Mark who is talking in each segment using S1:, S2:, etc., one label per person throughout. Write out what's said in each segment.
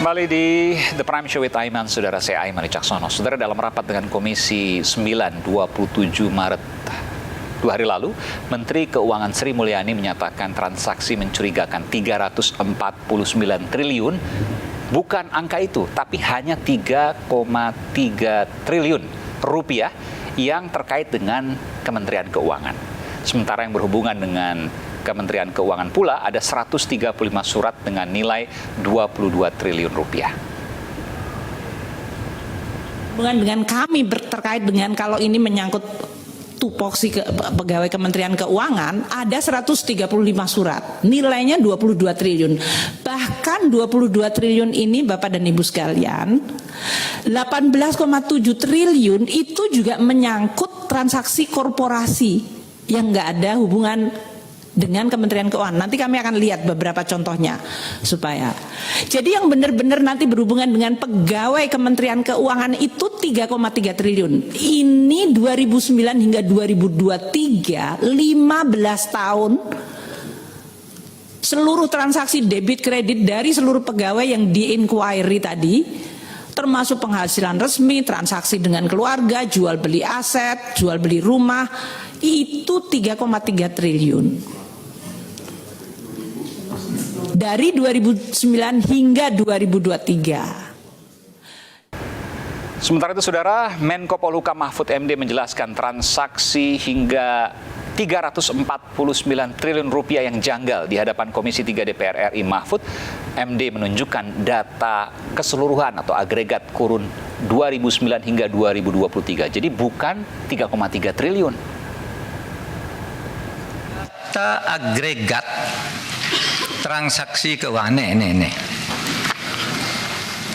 S1: Kembali di The Prime Show with Aiman, saudara, saya Aiman Wicaksono. Saudara, dalam rapat dengan Komisi 9 27 Maret 2 hari lalu, Menteri Keuangan Sri Mulyani menyatakan transaksi mencurigakan 349 triliun, bukan angka itu, tapi hanya 3,3 triliun rupiah yang terkait dengan Kementerian Keuangan. Sementara yang berhubungan dengan Kementerian Keuangan pula ada 135 surat dengan nilai 22 triliun rupiah.
S2: Dengan kami terkait dengan kalau ini menyangkut tupoksi pegawai Kementerian Keuangan, ada 135 surat, nilainya 22 triliun. Bahkan 22 triliun ini Bapak dan Ibu sekalian, 18,7 triliun itu juga menyangkut transaksi korporasi yang nggak ada hubungan dengan Kementerian Keuangan. Nanti kami akan lihat beberapa contohnya supaya. Jadi yang benar-benar nanti berhubungan dengan pegawai Kementerian Keuangan itu 3,3 triliun. Ini 2009 hingga 2023, 15 tahun. Seluruh transaksi debit kredit dari seluruh pegawai yang di-inquiry tadi, termasuk penghasilan resmi, transaksi dengan keluarga, jual beli aset, jual beli rumah, itu 3,3 triliun. Dari 2009 hingga 2023.
S1: Sementara itu, saudara, Menko Polhukam Mahfud MD menjelaskan transaksi hingga 349 triliun rupiah yang janggal di hadapan Komisi 3 DPR RI. Mahfud MD menunjukkan data keseluruhan atau agregat kurun 2009 hingga 2023. Jadi bukan 3,3 triliun.
S3: Data agregat transaksi keuangan nih.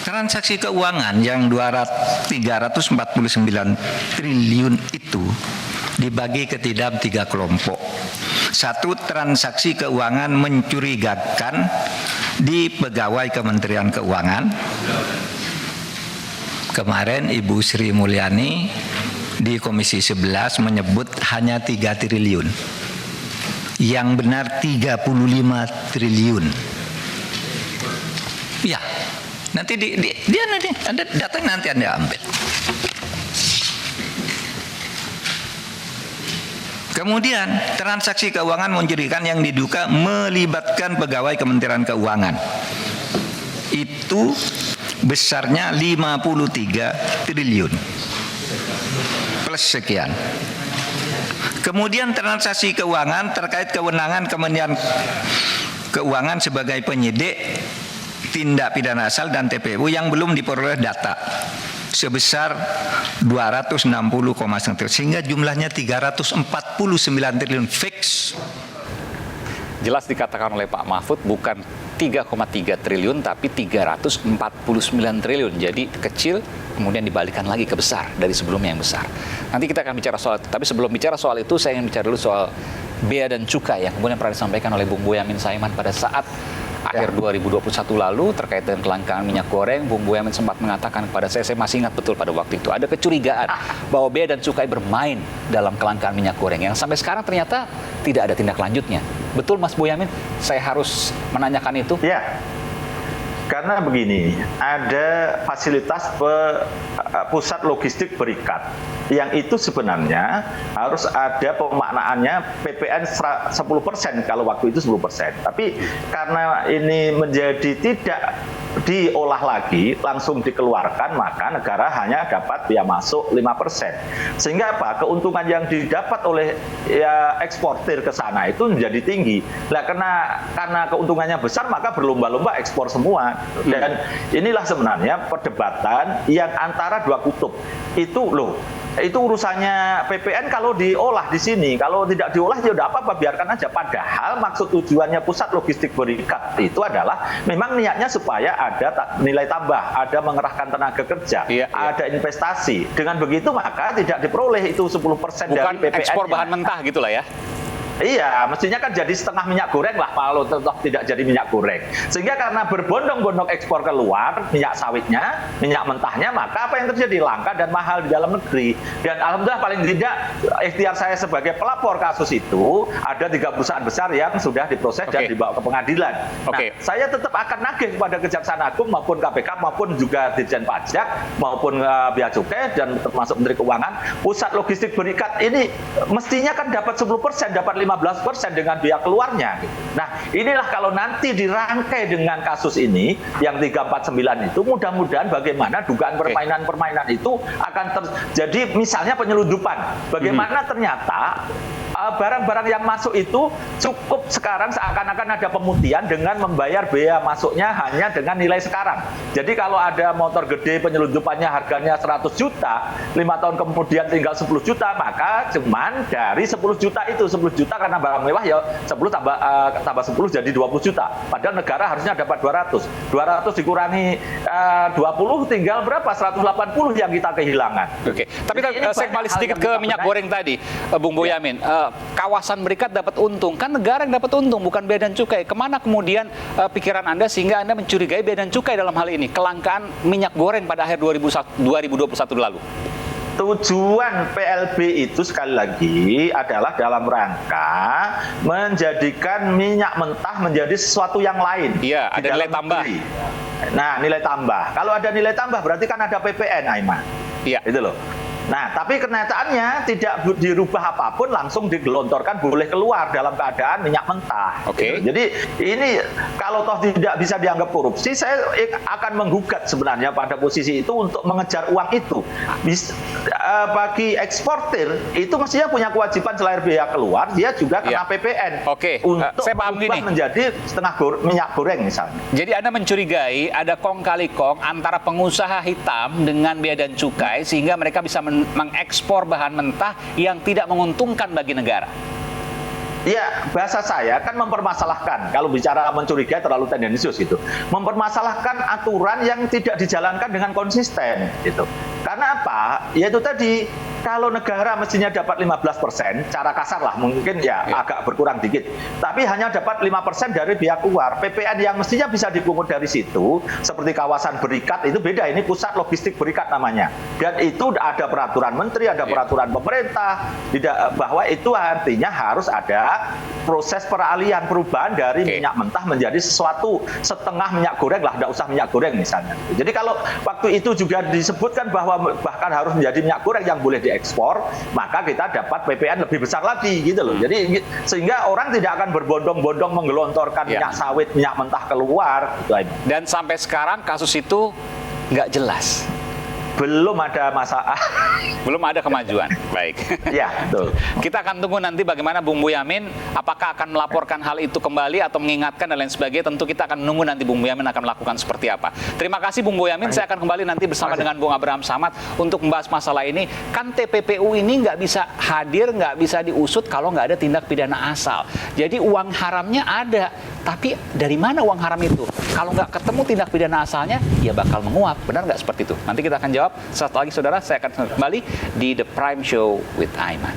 S3: Transaksi keuangan yang 349 triliun itu dibagi ke dalam 3 kelompok. Satu, transaksi keuangan mencurigakan di pegawai Kementerian Keuangan. Kemarin Ibu Sri Mulyani di Komisi 11 menyebut hanya 3 triliun. Yang benar 35 triliun. Ya, nanti dia nanti ada data nanti Anda ambil. Kemudian transaksi keuangan mencurigakan yang diduga melibatkan pegawai Kementerian Keuangan. Itu besarnya 53 triliun. Plus sekian. Kemudian transaksi keuangan terkait kewenangan Kementerian Keuangan sebagai penyidik tindak pidana asal dan TPU yang belum diperoleh data sebesar 260,1 sehingga jumlahnya 349 triliun fix.
S1: Jelas dikatakan oleh Pak Mahfud bukan 3,3 triliun tapi 349 triliun. Jadi kecil kemudian dibalikan lagi ke besar dari sebelumnya yang besar. Nanti kita akan bicara soal itu. Tapi sebelum bicara soal itu, saya ingin bicara dulu soal bea dan cukai yang kemudian pernah disampaikan oleh Bung Boyamin Saiman pada saat akhir 2021 lalu terkait dengan kelangkaan minyak goreng. Bung Boyamin sempat mengatakan kepada saya masih ingat betul pada waktu itu, ada kecurigaan bahwa bea dan cukai bermain dalam kelangkaan minyak goreng yang sampai sekarang ternyata tidak ada tindak lanjutnya. Betul Mas Boyamin? Saya harus menanyakan itu.
S4: Ya, karena begini, ada fasilitas pusat logistik berikat yang itu sebenarnya harus ada pemaknaannya PPN 10% kalau waktu itu 10%. Tapi karena ini menjadi tidak diolah lagi, langsung dikeluarkan, maka negara hanya dapat biaya masuk 5%. Sehingga apa? Keuntungan yang didapat oleh eksportir ke sana itu menjadi tinggi. Nah, karena keuntungannya besar, maka berlomba-lomba ekspor semua. Dan inilah sebenarnya perdebatan yang antara dua kutub. Itu urusannya PPN kalau diolah di sini. Kalau tidak diolah ya udah apa-apa, biarkan aja. Padahal maksud tujuannya pusat logistik berikat itu adalah memang niatnya supaya ada nilai tambah, ada mengerahkan tenaga kerja, ada investasi. Dengan begitu maka tidak diperoleh itu 10% dari PPN.
S1: Bukan ekspor bahan mentah gitulah ya.
S4: Iya, mestinya kan jadi setengah minyak goreng lah kalau tetap tidak jadi minyak goreng. Sehingga karena berbondong-bondong ekspor keluar minyak sawitnya, minyak mentahnya, maka apa yang terjadi? Langka dan mahal di dalam negeri. Dan alhamdulillah paling tidak ikhtiar saya sebagai pelapor kasus itu ada 3 perusahaan besar yang sudah diproses dan dibawa ke pengadilan. Nah, saya tetap akan nagih kepada Kejaksaan Agung maupun KPK maupun juga Ditjen Pajak maupun Bea Cukai dan termasuk Menteri Keuangan, pusat logistik berikat ini mestinya kan dapat 10%, dapat 15% dengan biaya keluarnya. Gitu. Nah, inilah kalau nanti dirangkai dengan kasus ini, yang 349 itu, mudah-mudahan bagaimana dugaan permainan-permainan itu akan terjadi, misalnya penyelundupan. Bagaimana ternyata barang-barang yang masuk itu cukup sekarang seakan-akan ada pemutihan dengan membayar bea masuknya hanya dengan nilai sekarang. Jadi kalau ada motor gede penyelundupannya harganya 100 juta, 5 tahun kemudian tinggal 10 juta, maka cuman dari 10 juta itu, 10 juta karena barang mewah ya 10 tambah 10 jadi 20 juta. Padahal negara harusnya dapat 200. 200 dikurangi 20 tinggal berapa? 180 yang kita kehilangan.
S1: Oke. Tapi saya kembali sedikit ke minyak goreng tadi, Bung Boyamin. Kawasan berikat dapat untung, kan negara yang dapat untung, bukan bea dan cukai. Kemana kemudian pikiran Anda sehingga Anda mencurigai bea dan cukai dalam hal ini? Kelangkaan minyak goreng pada akhir 2021 lalu.
S4: Tujuan PLB itu sekali lagi adalah dalam rangka menjadikan minyak mentah menjadi sesuatu yang lain.
S1: Iya, ada nilai tambah.
S4: Nah, nilai tambah. Kalau ada nilai tambah berarti kan ada PPN, Aiman.
S1: Iya.
S4: Itu loh. Nah, tapi kenyataannya tidak dirubah apapun, langsung digelontorkan boleh keluar dalam keadaan minyak mentah.
S1: Oke.
S4: Gitu. Jadi ini kalau toh tidak bisa dianggap korupsi, saya akan menggugat sebenarnya pada posisi itu untuk mengejar uang itu. Bagi eksportir itu mestinya punya kewajiban selain biaya keluar, dia juga kena PPN.
S1: Oke.
S4: Untuk
S1: saya paham gini.
S4: Menjadi setengah minyak goreng misalnya.
S1: Jadi Anda mencurigai ada kong kali kong antara pengusaha hitam dengan bea dan cukai sehingga mereka bisa mengekspor bahan mentah yang tidak menguntungkan bagi negara.
S4: Ya, bahasa saya kan mempermasalahkan, kalau bicara mencurigai terlalu tendensius gitu. Mempermasalahkan aturan yang tidak dijalankan dengan konsisten gitu. Karena apa? Yaitu tadi, kalau negara mestinya dapat 15%, cara kasar lah, mungkin ya agak berkurang dikit. Tapi hanya dapat 5% dari biaya keluar. PPN yang mestinya bisa dipungut dari situ, seperti kawasan berikat, itu beda. Ini pusat logistik berikat namanya. Dan itu ada peraturan menteri, ada peraturan pemerintah, bahwa itu artinya harus ada proses peralihan perubahan dari minyak mentah menjadi sesuatu setengah minyak goreng lah, tidak usah minyak goreng misalnya. Jadi kalau waktu itu juga disebutkan bahwa bahkan harus menjadi minyak goreng yang boleh diekspor, maka kita dapat PPN lebih besar lagi gitu loh. Jadi sehingga orang tidak akan berbondong-bondong menggelontorkan minyak sawit, minyak mentah keluar. Gitu.
S1: Dan sampai sekarang kasus itu nggak jelas.
S4: Belum ada masalah.
S1: Belum ada kemajuan. Baik.
S4: Ya, betul.
S1: Kita akan tunggu nanti bagaimana Bung Boyamin, apakah akan melaporkan hal itu kembali atau mengingatkan dan lain sebagainya. Tentu kita akan menunggu nanti Bung Boyamin akan melakukan seperti apa. Terima kasih Bung Boyamin. Saya akan kembali nanti bersama dengan Bung Abraham Samad untuk membahas masalah ini. Kan TPPU ini nggak bisa hadir, nggak bisa diusut kalau nggak ada tindak pidana asal. Jadi uang haramnya ada. Tapi dari mana uang haram itu? Kalau nggak ketemu tindak pidana asalnya, ya bakal menguap. Benar nggak seperti itu? Nanti kita akan jawab. Sesaat lagi, saudara, saya akan kembali di The Prime Show with Aiman.